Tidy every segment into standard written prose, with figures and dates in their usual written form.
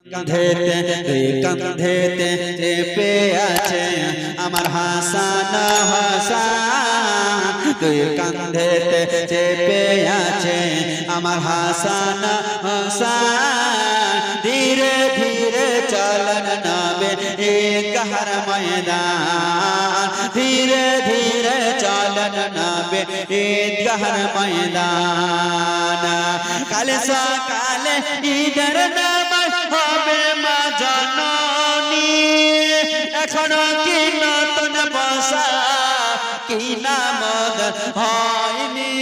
कंधेते চেপে আছে আমার হাসান হাসান তুই कंधेते চেপে আছে আমার হাসান হাসান ধীরে ধীরে চলন নবে এক হর ময়দান ধীরে ধীরে চলন নবে এক হর ময়দান কাল সকালে ঈদের নামাজ হবে মা জননী এখনো কি নতুন বসা কি নামদ হয়নি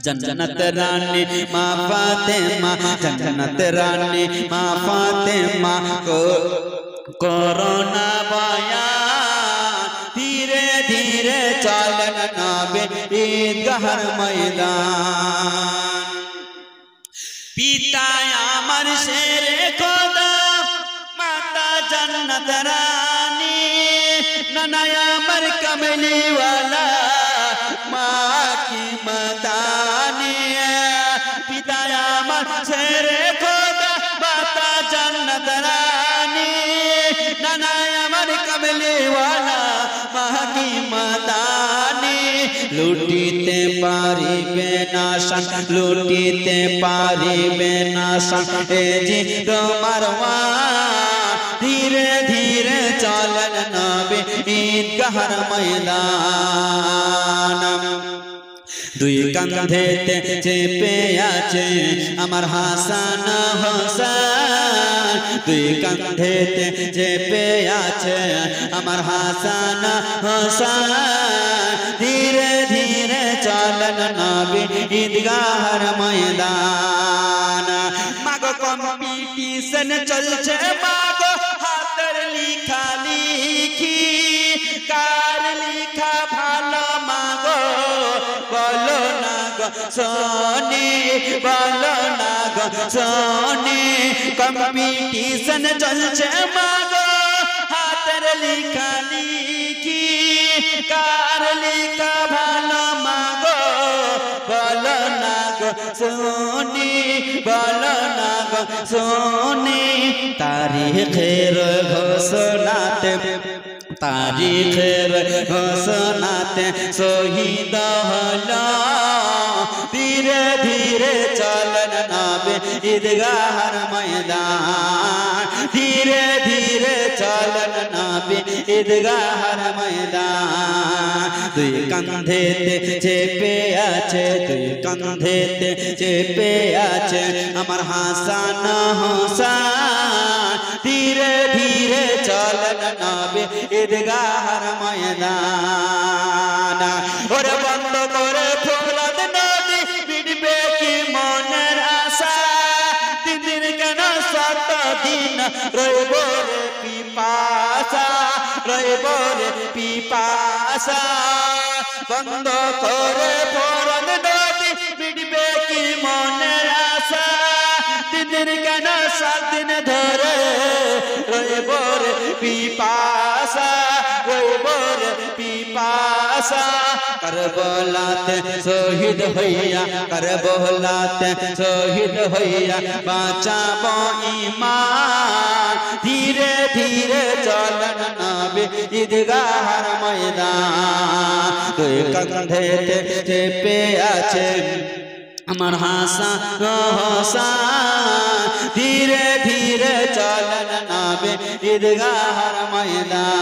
जन्नत रानी माँ फातिमा जन्नत रानी माँ फातिमा को कोरोना बयान धीरे धीरे चलन नबे ईदगाहर मैदान पिता अमर शेरे खुदा माता जन्नत रानी नाना अमर कमली वाला माँ की मदानी पिता अमर शेरे खुदा माता जन्नत रानी नाना अमर कमली वाला माँ की मदानी लुटीते पारिबे नाशन लुटीते पारिबे नाशन ए जी मारवान धीरे धीरे चलन नबे ईदगाहर मैदान দুই কাঁধেতে চেপে আছে আমার হাসান হাসান দুই কাঁধেতে চেপে আছে আমার হাসান হাসান ধীরে ধীরে চলন নবী ঈদগাহর ময়দান মাগো কম্পিটিশন চলছে মাগো হাতের লিখা লিখি কার লিখা ভালো মাগো বলো না গো সোনি বলো না গো সোনি কম্পিটিশন চলছে মাগো হাতের লিখা লিখি কার লিখা ভালো মাগো বলো না গো সোনি বলো না গো সোনি তারিখের ঘোষণাতে तारीखेर घोषणाते शहीद हलो धीरे धीरे चलन नबे ईदगाहर मैदान धीरे धीरे चलन नबे ईदगाहर मैदान दुई कंधेते চেপে আছে দুই कंधेते চেপে আছে আমার হাসান হাসান धीरे धीरे चलन नबे ईदगाहर मैदान ओरे बंद करे फुलद नदी बिडबे की मনের आशा तीन दिन केन 7 दिन রইব রে পিপাসা রইব রে পিপাসা বন্ধ করে ফরদ নদী বিডবে কি মনের আশা तीन दिन केन 7 दिन ধরে রইব রে পিপাসা রইব রে পিপাসা करबलाते शहीद হইয়া करबलाते शहीद হইয়া বাঁচাবো ঈমান ধীরে ধীরে চলন নবী ঈদগাহর ময়দান দুই কাঁধেতে চেপে আছে আমার হাসান হাসান ধীরে ধীরে চলন নবী ঈদগাহর ময়দান